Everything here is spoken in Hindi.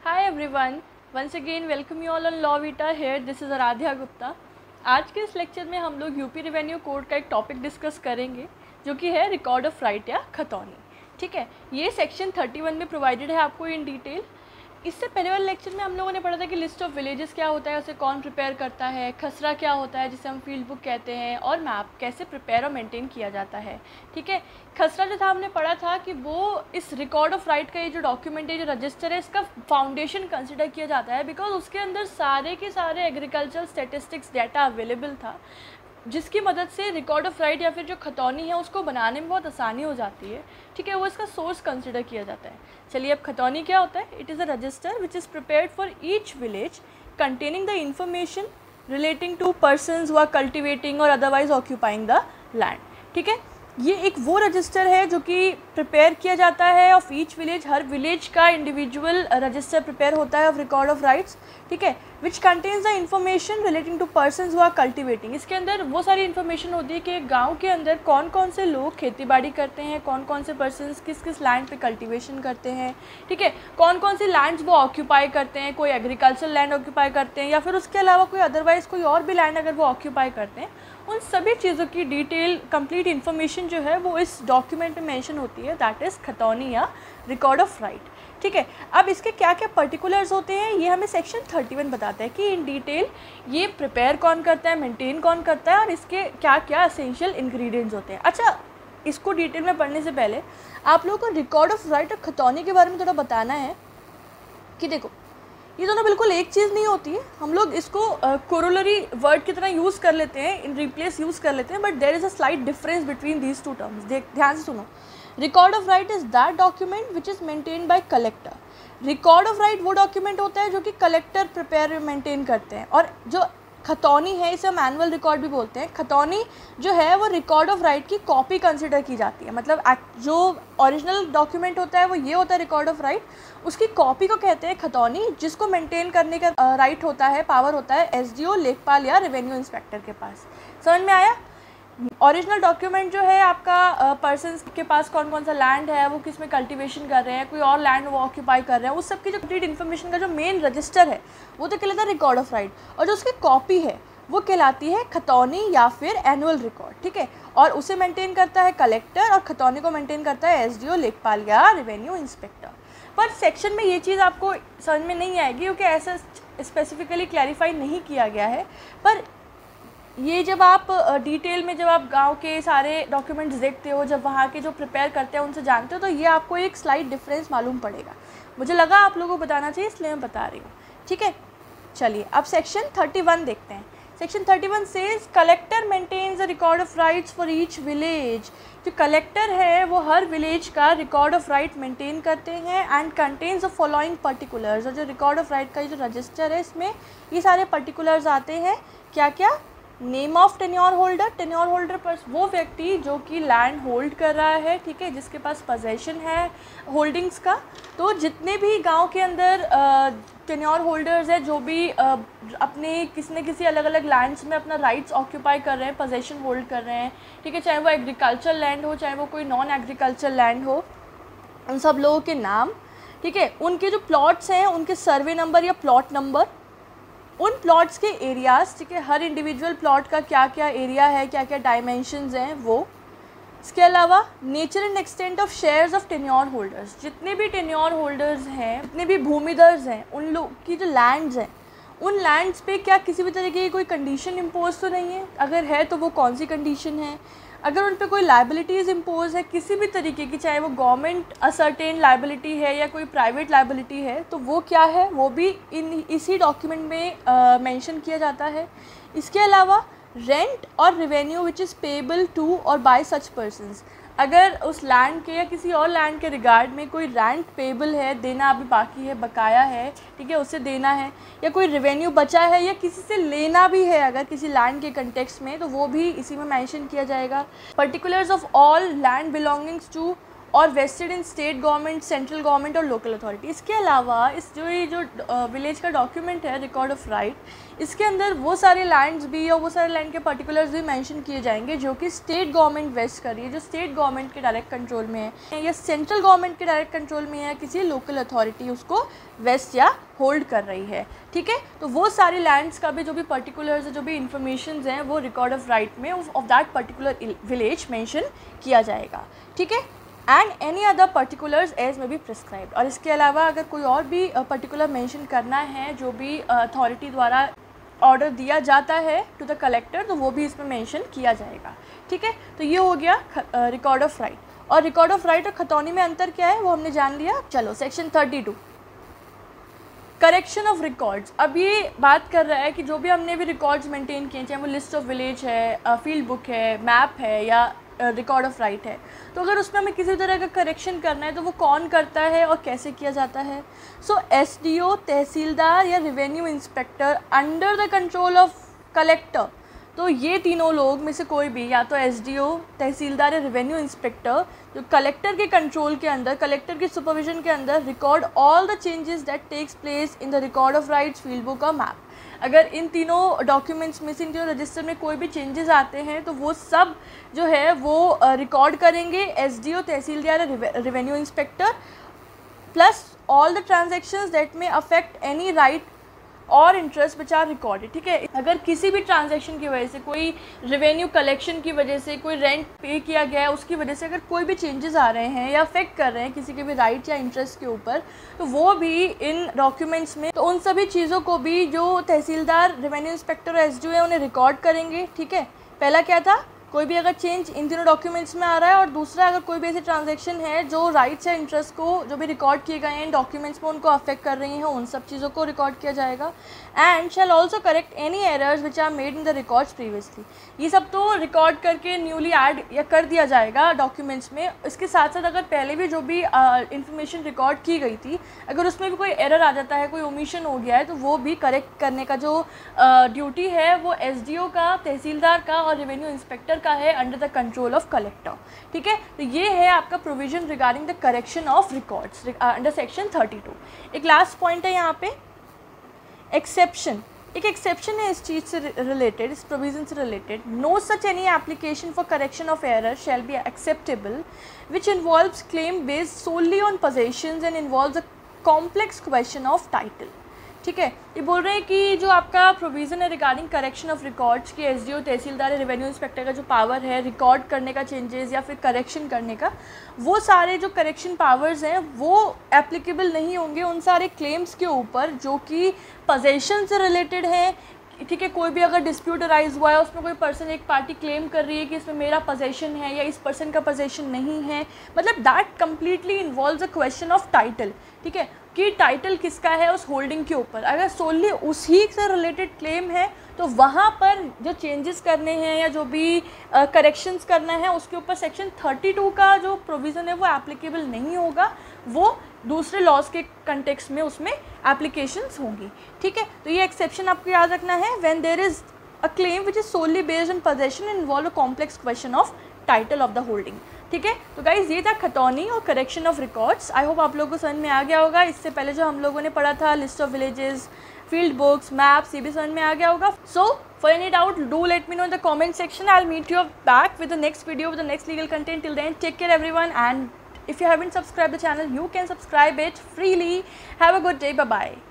Hi everyone, once again welcome you all on Law Vita here. This is Aaradhya Gupta. आज के इस लेक्चर में हम लोग यूपी रेवेन्यू कोड का एक टॉपिक डिस्कस करेंगे जो कि है रिकॉर्ड ऑफ राइट या खतौनी. ठीक है, ये सेक्शन 31 में प्रोवाइडेड है आपको इन डिटेल. इससे पहले वाले लेक्चर में हम लोगों ने पढ़ा था कि लिस्ट ऑफ विलेजेस क्या होता है, उसे कौन प्रिपेयर करता है, खसरा क्या होता है जिसे हम फील्ड बुक कहते हैं, और मैप कैसे प्रिपेयर और मेंटेन किया जाता है. ठीक है, खसरा जो था हमने पढ़ा था कि वो इस रिकॉर्ड ऑफ राइट का ये जो डॉक्यूमेंट है, जो रजिस्टर है, इसका फाउंडेशन कंसिडर किया जाता है बिकॉज उसके अंदर सारे के सारे एग्रीकल्चरल स्टेटिस्टिक्स डाटा अवेलेबल था, जिसकी मदद से रिकॉर्ड ऑफ राइट या फिर जो खतौनी है उसको बनाने में बहुत आसानी हो जाती है. ठीक है, वो इसका सोर्स कंसिडर किया जाता है. चलिए, अब खतौनी क्या होता है. It is a register which is prepared for each village containing the information relating to persons who are cultivating or otherwise occupying the land. ठीक है, ये एक वो रजिस्टर है जो कि प्रिपेयर किया जाता है ऑफ ईच विलेज. हर विलेज का इंडिविजुअल रजिस्टर प्रिपेयर होता है ऑफ रिकॉर्ड ऑफ राइट्स. ठीक है, which contains the information relating to persons who are cultivating. इसके अंदर वो सारी इन्फॉर्मेशन होती है कि गांव के अंदर कौन कौन से लोग खेती बाड़ी करते हैं, कौन कौन से पर्सनस किस किस लैंड पे कल्टिवेशन करते हैं. ठीक है, कौन कौन सी लैंड्स वो ऑक्यूपाई करते हैं, कोई एग्रीकल्चर लैंड ऑक्यूपाई करते हैं या फिर उसके अलावा कोई अदरवाइज कोई और भी लैंड अगर वो ऑक्यूपाई करते हैं. उन सभी चीज़ों की डिटेल कंप्लीट इन्फॉर्मेशन जो है वो इस डॉक्यूमेंट में मेंशन होती है, दैट इज़ खतौनी या रिकॉर्ड ऑफ राइट. ठीक है, अब इसके क्या क्या पर्टिकुलर्स होते हैं ये हमें सेक्शन 31 बताता है कि इन डिटेल ये प्रिपेयर कौन करता है, मेंटेन कौन करता है और इसके क्या क्या एसेंशियल इंग्रेडिएंट्स होते हैं. अच्छा, इसको डिटेल में पढ़ने से पहले आप लोगों को रिकॉर्ड ऑफ राइट और खतौनी के बारे में थोड़ा बताना है कि देखो, ये दोनों बिल्कुल एक चीज़ नहीं होती है. हम लोग इसको कोरोलरी वर्ड की तरह यूज़ कर लेते हैं, इन रिप्लेस यूज़ कर लेते हैं, but there is a slight difference between these two terms. ध्यान से सुनो. Record of right is that document which is maintain by collector. Record of right वो डॉक्यूमेंट होता है जो कि कलेक्टर प्रिपेयर मेंटेन करते हैं. और जो खतौनी है इसे हम एनुअल रिकॉर्ड भी बोलते हैं. खतौनी जो है वो रिकॉर्ड ऑफ राइट की कॉपी कंसिडर की जाती है. मतलब जो ओरिजिनल डॉक्यूमेंट होता है वो ये होता है रिकॉर्ड ऑफ राइट, उसकी कॉपी को कहते हैं खतौनी, जिसको मेंटेन करने का राइट होता है, पावर होता है एसडीओ, लेखपाल या रेवेन्यू इंस्पेक्टर के पास. समझ में आया. ओरिजिनल डॉक्यूमेंट जो है आपका पर्सन्स के पास कौन कौन सा लैंड है, वो किस में कल्टीवेशन कर रहे हैं, कोई और लैंड वो ऑक्यूपाई कर रहे हैं, उस सब की जो कंप्लीट इन्फॉर्मेशन का जो मेन रजिस्टर है वो तो कहलाता है रिकॉर्ड ऑफ राइट. और जो उसकी कॉपी है वो कहलाती है खतौनी या फिर एनुअल रिकॉर्ड. ठीक है, और उसे मेंटेन करता है कलेक्टर और खतौनी को मेंटेन करता है एसडीओ, लेखपाल या रेवेन्यू इंस्पेक्टर. पर सेक्शन में ये चीज़ आपको समझ में नहीं आएगी क्योंकि ऐसा स्पेसिफिकली क्लैरिफाई नहीं किया गया है. पर ये जब आप डिटेल में जब आप गांव के सारे डॉक्यूमेंट्स देखते हो, जब वहाँ के जो प्रिपेयर करते हैं उनसे जानते हो, तो ये आपको एक स्लाइट डिफरेंस मालूम पड़ेगा. मुझे लगा आप लोगों को बताना चाहिए इसलिए मैं बता रही हूँ. ठीक है, चलिए अब सेक्शन 31 देखते हैं. Section 31 says collector maintains the record of rights for each village. जो कलेक्टर है वो हर विलेज का रिकॉर्ड ऑफ राइट मेंटेन करते हैं and contains the following particulars. और जो रिकॉर्ड ऑफ राइट का जो रजिस्टर है इसमें ये सारे पर्टिकुलर्स आते हैं. क्या क्या? Name of tenure holder. Tenure holder पर वो व्यक्ति जो कि लैंड होल्ड कर रहा है, ठीक है, जिसके पास पोजेशन है होल्डिंग्स का. तो जितने भी गांव के अंदर टेन्योर होल्डर्स हैं, जो भी अपने किसी न किसी अलग अलग लैंड्स में अपना राइट्स ऑक्यूपाई कर रहे हैं, पोजेशन होल्ड कर रहे हैं, ठीक है, चाहे वो एग्रीकल्चर लैंड हो चाहे वो कोई नॉन एग्रीकल्चर लैंड हो, उन सब लोगों के नाम, ठीक है, उनके जो प्लॉट्स हैं उनके सर्वे नंबर या प्लॉट नंबर, उन प्लॉट्स के एरियाज़, ठीक है, हर इंडिविजुअल प्लॉट का क्या क्या एरिया है, क्या क्या डायमेंशंस हैं वो. इसके अलावा nature and extent of shares of tenure holders. जितने भी टेन्योर होल्डर्स हैं, जितने भी भूमिधर्स हैं, उन लोग की जो लैंड्स हैं, उन लैंड्स पे क्या किसी भी तरीके की कोई कंडीशन इम्पोज तो नहीं है, अगर है तो वो कौन सी कंडीशन है, अगर उन पे कोई लाइबिलिटीज़ इम्पोज है किसी भी तरीके की, चाहे वो गवर्नमेंट असर्टेन लाइबिलिटी है या कोई प्राइवेट लाइबिलिटी है, तो वो क्या है वो भी इसी डॉक्यूमेंट में मेंशन किया जाता है. इसके अलावा रेंट और revenue which is payable to or by such persons. अगर उस लैंड के या किसी और लैंड के रिगार्ड में कोई रेंट पेएबल है, देना अभी बाकी है, बकाया है, ठीक है, उसे देना है, या कोई रेवेन्यू बचा है या किसी से लेना भी है अगर किसी लैंड के कंटेक्स्ट में, तो वो भी इसी में मेंशन किया जाएगा. Particulars of all land belongings to or vested in state government, central government और लोकल अथॉरिटी। इसके अलावा इस जो विलेज का डॉक्यूमेंट है रिकॉर्ड ऑफ राइट, इसके अंदर वो सारे लैंड्स भी और वो सारे लैंड के पर्टिकुलर्स भी मेंशन किए जाएंगे जो कि स्टेट गवर्नमेंट वेस्ट कर रही है, जो स्टेट गवर्नमेंट के डायरेक्ट कंट्रोल में है या सेंट्रल गवर्नमेंट के डायरेक्ट कंट्रोल में है, किसी लोकल अथॉरिटी उसको वेस्ट या होल्ड कर रही है। ठीक है, तो वो सारी लैंड्स का भी जो भी पर्टिकुलर्स है, जो भी इंफॉर्मेशन हैं, वो रिकॉर्ड ऑफ राइट में of that particular village mention किया जाएगा। ठीक है, and any other particulars as may be prescribed. और इसके अलावा अगर कोई और भी पर्टिकुलर मेंशन करना है जो भी अथॉरिटी द्वारा ऑर्डर दिया जाता है टू द कलेक्टर, तो वो भी इसमें मेंशन किया जाएगा। ठीक है, तो ये हो गया रिकॉर्ड ऑफ राइट। और रिकॉर्ड ऑफ राइट और खतौनी में अंतर क्या है वो हमने जान लिया। चलो सेक्शन 32 करेक्शन ऑफ रिकॉर्ड्स। अब ये बात कर रहा है कि जो भी हमने भी रिकॉर्ड्स मेंटेन किए, चाहे वो लिस्ट ऑफ विलेज है, फील्ड बुक है, मैप है या रिकॉर्ड ऑफ राइट है, तो अगर उसमें हमें किसी तरह का करेक्शन करना है तो वो कौन करता है और कैसे किया जाता है। सो एसडीओ, तहसीलदार या revenue inspector under the control of collector. तो ये तीनों लोग में से कोई भी, या तो एसडीओ, तहसीलदार या रेवेन्यू इंस्पेक्टर, जो कलेक्टर के कंट्रोल के अंदर, कलेक्टर के सुपरविजन के अंदर record all the changes that takes place in the record of rights, field book और मैप। अगर इन तीनों डॉक्यूमेंट्स में से, इन तीनों रजिस्टर में कोई भी चेंजेस आते हैं तो वो सब जो है वो रिकॉर्ड करेंगे एसडीओ, तहसीलदार या revenue inspector, plus all the transactions that में अफेक्ट एनी राइट और इंटरेस्ट विच आर रिकॉर्डेड। ठीक है, अगर किसी भी ट्रांजैक्शन की वजह से, कोई रेवेन्यू कलेक्शन की वजह से, कोई रेंट पे किया गया है उसकी वजह से अगर कोई भी चेंजेस आ रहे हैं या अफेक्ट कर रहे हैं किसी के भी राइट या इंटरेस्ट के ऊपर, तो वो भी इन डॉक्यूमेंट्स में, तो उन सभी चीज़ों को भी जो तहसीलदार, रेवेन्यू इंस्पेक्टर और एसडीओ है उन्हें रिकॉर्ड करेंगे। ठीक है, पहला क्या था, कोई भी अगर चेंज इन तीनों डॉक्यूमेंट्स में आ रहा है, और दूसरा अगर कोई भी ऐसी ट्रांजैक्शन है जो राइट्स या इंटरेस्ट को जो भी रिकॉर्ड किए गए हैं इन डॉक्यूमेंट्स में उनको अफेक्ट कर रही हैं, उन सब चीज़ों को रिकॉर्ड किया जाएगा। And shall also correct any errors which are made in the records previously. ये सब तो रिकॉर्ड करके न्यूली ऐड या कर दिया जाएगा डॉक्यूमेंट्स में। इसके साथ साथ अगर पहले भी जो भी इंफॉर्मेशन रिकॉर्ड की गई थी, अगर उसमें भी कोई एरर आ जाता है, कोई ओमिशन हो गया है, तो वो भी करेक्ट करने का जो ड्यूटी है वो एसडीओ का, तहसीलदार का और रेवेन्यू इंस्पेक्टर का है under the control of collector. ठीक है, तो ये है आपका provision regarding the correction of records under section 32। एक लास्ट पॉइंट है यहाँ पे, एक्सेप्शन। एक एक्सेप्शन है इस चीज़ से रिलेटेड, इस प्रोविजन से related. No such any application for correction of error shall be acceptable which involves claim based solely on possessions and involves a complex question of title. ठीक है, ये बोल रहे हैं कि जो आपका प्रोविज़न है रिगार्डिंग करेक्शन ऑफ रिकॉर्ड्स की, एसडीओ, तहसीलदार, रेवेन्यू इंस्पेक्टर का जो पावर है रिकॉर्ड करने का चेंजेस या फिर करेक्शन करने का, वो सारे जो करेक्शन पावर्स हैं वो एप्लीकेबल नहीं होंगे उन सारे क्लेम्स के ऊपर जो कि पोजेशन से रिलेटेड हैं। ठीक है, कोई भी अगर डिस्प्यूट अराइज हुआ है, उसमें कोई पर्सन, एक पार्टी क्लेम कर रही है कि इसमें मेरा पोजेशन है या इस पर्सन का पोजेशन नहीं है, मतलब that completely involves a question of title. ठीक है, कि टाइटल किसका है उस होल्डिंग के ऊपर। अगर सोनली उसी से रिलेटेड क्लेम है तो वहाँ पर जो चेंजेस करने हैं या जो भी करेक्शंस करना है उसके ऊपर सेक्शन 32 का जो प्रोविज़न है वो एप्लीकेबल नहीं होगा, वो दूसरे लॉज के कंटेक्स्ट में उसमें एप्लीकेशंस होंगी। ठीक है, तो ये एक्सेप्शन आपको याद रखना है, when there is a claim which is solely based on possession and involve a complex question of title of the holding. ठीक है, तो गाइज ये था खतौनी और correction of records. I hope आप लोगों को समझ में आ गया होगा। इससे पहले जो हम लोगों ने पढ़ा था list of villages, field books, maps, ये भी समझ में आ गया होगा। So for any doubt do let me know in the comment section. I will meet you back with the next video with the next legal content. Till then, take care everyone, and if you haven't subscribed the channel, you can subscribe it freely. Have a good day. Bye bye.